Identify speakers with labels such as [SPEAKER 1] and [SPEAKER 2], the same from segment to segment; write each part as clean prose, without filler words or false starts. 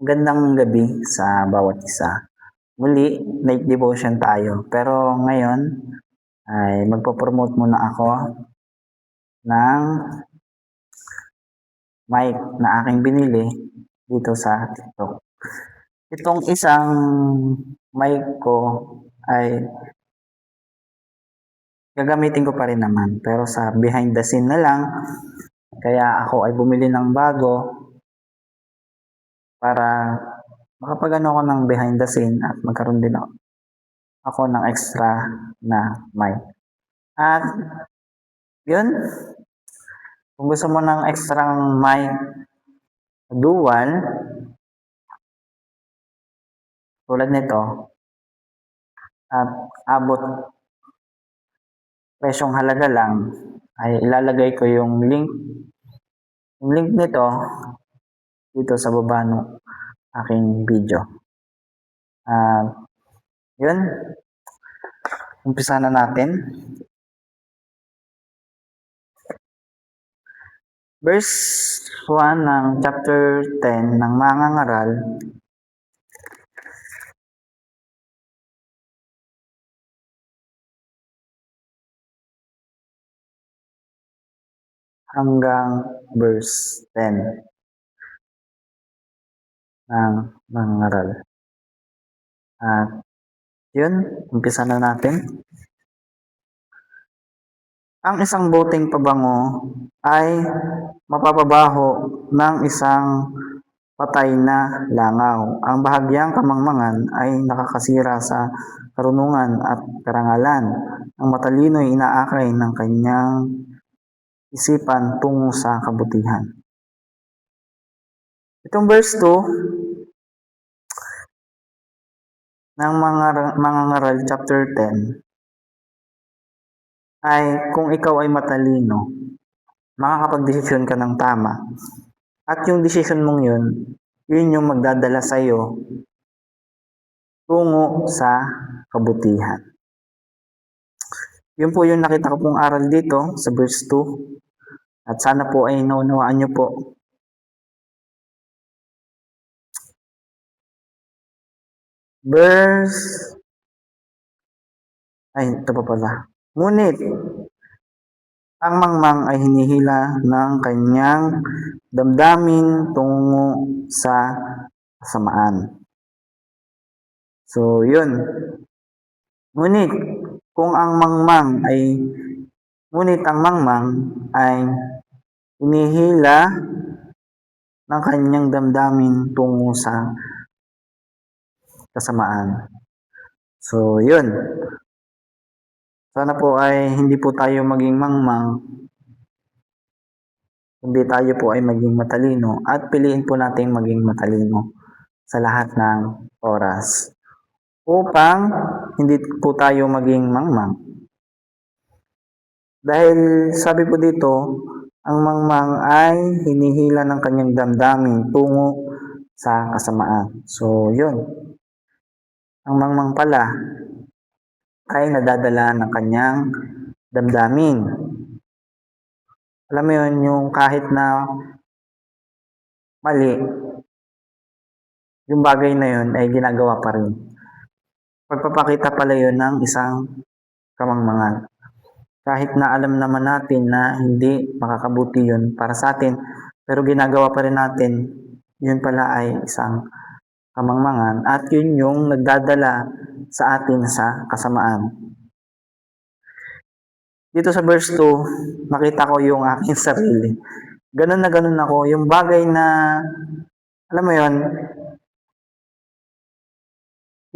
[SPEAKER 1] Magandang gabi sa bawat isa. Muli, night devotion tayo. Pero ngayon ay magpo-promote muna ako ng mic na aking binili dito sa TikTok. Itong isang mic ko ay gagamitin ko pa rin naman. Pero sa behind the scene na lang, kaya ako ay bumili ng bago para makapag-ano ako ng behind the scene at magkaroon din ako ng extra na mic. At yun, kung gusto mo ng extra mic dual, tulad nito, at abot presyong halaga lang, ay ilalagay ko yung link nito dito sa baba ng aking video. Yun, umpisa na natin. Verse 1 ng chapter 10 ng Mga Ngaral. Hanggang verse 10 ng Mga Ngaral. At yun, umpisa na natin. Ang isang boteng pabango ay mapapabaho ng isang patay na langaw. Ang bahagyang kamangmangan ay nakakasira sa karunungan at karangalan. Ang matalino ay inaakay ng kanyang isipan tungo sa kabutihan. Itong verse 2 ng Mga Ngaral chapter 10 ay kung ikaw ay matalino, makakapag-desisyon ka ng tama. At yung desisyon mong yun yung magdadala sa iyo tungo sa kabutihan. Yun po yung nakita ko pong aral dito sa verse 2. At sana po ay naunawaan nyo po. Ito pa pala. Ngunit, ang mangmang ay hinihila ng kanyang damdamin tungo sa kasamaan. So, yun. Ngunit ang mangmang ay hinihila ng kanyang damdamin tungo sa kasamaan. So, yun. Sana po ay hindi po tayo maging mangmang, kundi tayo po ay maging matalino at piliin po natin maging matalino sa lahat ng oras upang hindi po tayo maging mangmang. Dahil sabi po dito, ang mangmang ay hinihila ng kanyang damdamin tungo sa kasamaan. So, yun. Ang mangmang pala ay nadadala ng kanyang damdamin. Alam mo yun, yung kahit na mali, yung bagay na yun ay ginagawa pa rin. Pagpapakita pala yun ng isang kamangmangan. Kahit na alam naman natin na hindi makakabuti yun para sa atin, pero ginagawa pa rin natin, yun pala ay isang kamangmangan at yun yung nagdadala sa atin sa kasamaan. Dito sa verse 2, nakita ko yung aking sarili. Ganun na ganun ako. Yung bagay na, alam mo yun,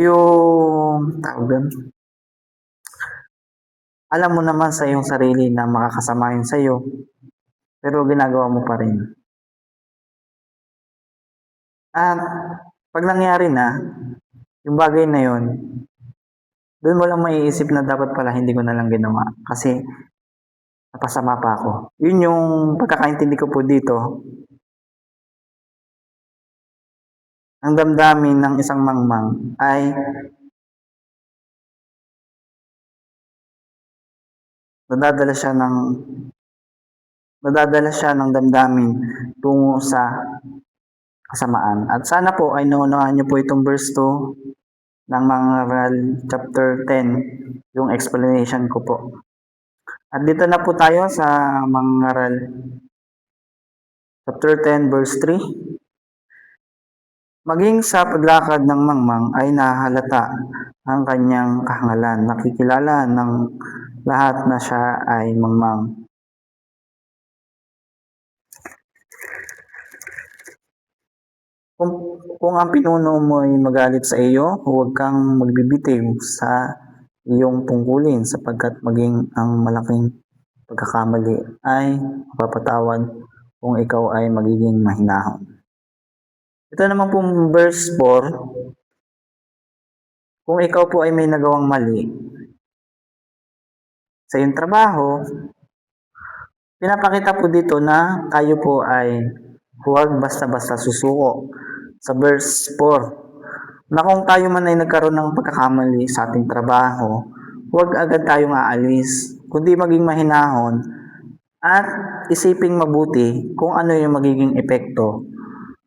[SPEAKER 1] yung tawag doon, alam mo naman sa iyong sarili na makakasama yun sa iyo, pero ginagawa mo pa rin. At pag nangyari na, yung bagay na yun, doon mo lang maiisip na dapat pala hindi ko na lang ginawa kasi napasama pa ako. Yun yung pagkakaintindi ko po dito. Ang damdamin ng isang mangmang ay nadadala siya ng damdamin tungo sa kasamaan. At sana po ay naunawahan niyo po itong verse 2 ng Mangaral chapter 10, yung explanation ko po. At dito na po tayo sa Mangaral chapter 10 verse 3. Maging sa paglakad ng mangmang ay nahalata ang kanyang kahangalan. Nakikilala ng lahat na siya ay mangmang. Kung ang pinuno mo ay magalit sa iyo, huwag kang magbibitiw sa iyong tungkulin sapagkat maging ang malaking pagkakamali ay mapapatawad kung ikaw ay magiging mahinahon. Ito naman po verse 4, kung ikaw po ay may nagawang mali sa iyong trabaho, pinapakita po dito na tayo po ay huwag basta-basta susuko. Sa verse 4, na kung tayo man ay nagkaroon ng pagkakamali sa ating trabaho, huwag agad tayong aalis, kundi maging mahinahon at isiping mabuti kung ano yung magiging epekto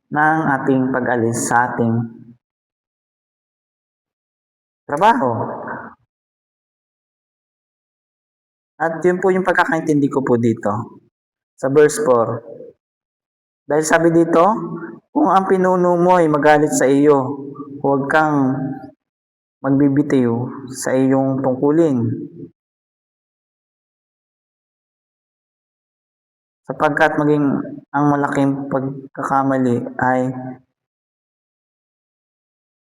[SPEAKER 1] ng ating pag-alis sa ating trabaho. At yun po yung pagkakaintindi ko po dito sa verse 4. Dahil sabi dito, kung ang pinuno mo ay magalit sa iyo, huwag kang magbibitiw sa iyong tungkulin. Sapagkat maging ang malaking pagkakamali ay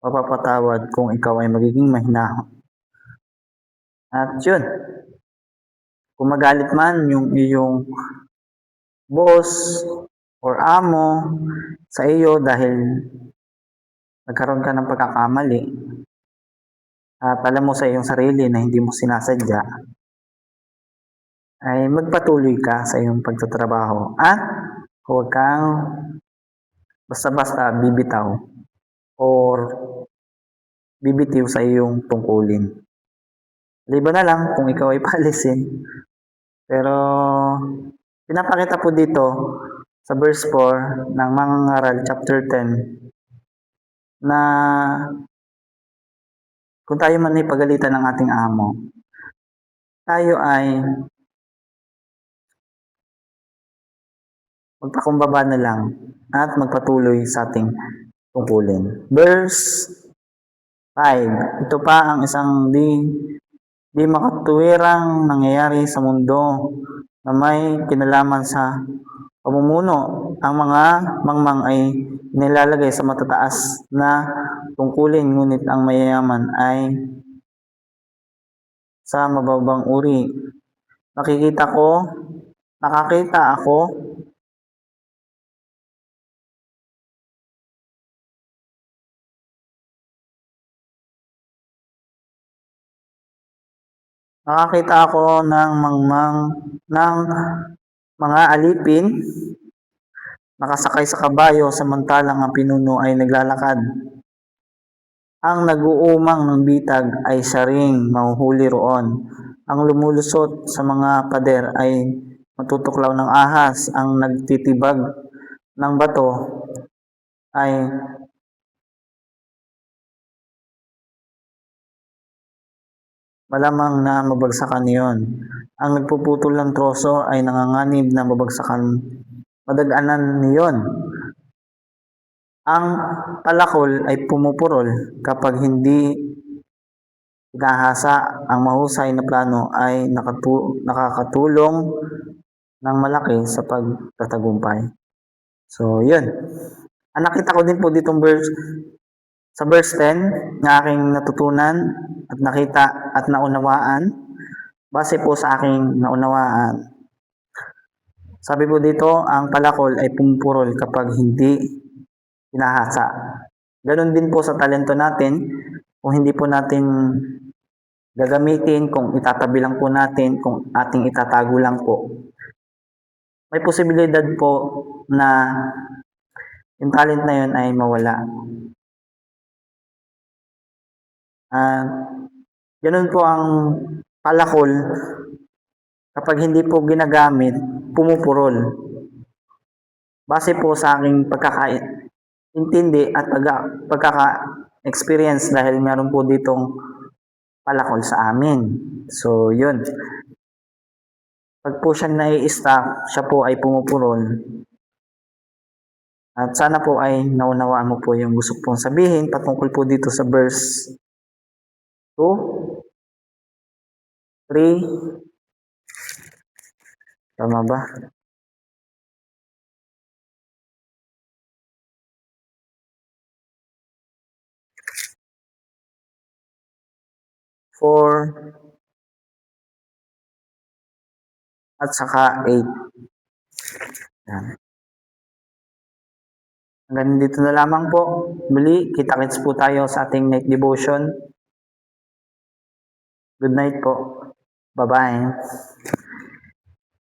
[SPEAKER 1] mapapatawad kung ikaw ay magiging mahinahon. At yun, kung magalit man yung iyong boss or amo sa iyo dahil nagkaroon ka ng pagkakamali at alam mo sa iyong sarili na hindi mo sinasadya, ay magpatuloy ka sa iyong pagtatrabaho at huwag kang basta-basta bibitaw or bibitiw sa iyong tungkulin. Liba na lang kung ikaw ay paalisin. Pero pinapakita po dito sa verse 4 ng Mangaral chapter 10 na kung tayo man ay pagalitan ng ating amo, tayo ay magpakumbaba na lang at magpatuloy sa ating tungkulin. Verse 5, ito pa ang isang di makatuwirang nangyayari sa mundo na may kinalaman sa pamumuno. Ang mga mangmang ay nilalagay sa matataas na tungkulin, ngunit ang mayayaman ay sa mababang uri. Nakakita ako ng mangmang ng mga alipin nakasakay sa kabayo samantalang ang pinuno ay naglalakad. Ang nag-uumang ng bitag ay siya ring mahuhuli roon. Ang lumulusot sa mga pader ay matutuklaw ng ahas. Ang nagtitibag ng bato ay malamang na mabagsakan niyon. Ang nagpuputol ng troso ay nanganganib na mabagsakan, madaganan niyon. Ang palakol ay pumupurol kapag hindi pinahasa. Ang mahusay na plano ay nakakatulong ng malaki sa pagtatagumpay. So, yun. Ang nakita ko din po ditong sa verse 10 na aking natutunan at nakita at naunawaan, base po sa aking naunawaan. Sabi po dito, ang palakol ay pumupurol kapag hindi pinahasa. Ganon din po sa talento natin, kung hindi po natin gagamitin, kung itatabi lang po natin, kung ating itatago lang po, may posibilidad po na yung talent na yun ay mawala. Ganun po ang palakol, kapag hindi po ginagamit, pumupurol. Base po sa aking intindi at pagkaka-experience dahil meron po ditong palakol sa amin. So, yun. Pag po siya nai-stack, siya po ay pumupurol. At sana po ay naunawaan mo po yung gusto pong sabihin patungkol po dito sa verse 2, 3, tama ba? 4, at saka 8. Yan. Hanggang dito na lamang po. Muli, kita-kits po tayo sa ating night devotion. Good night po. Bye-bye.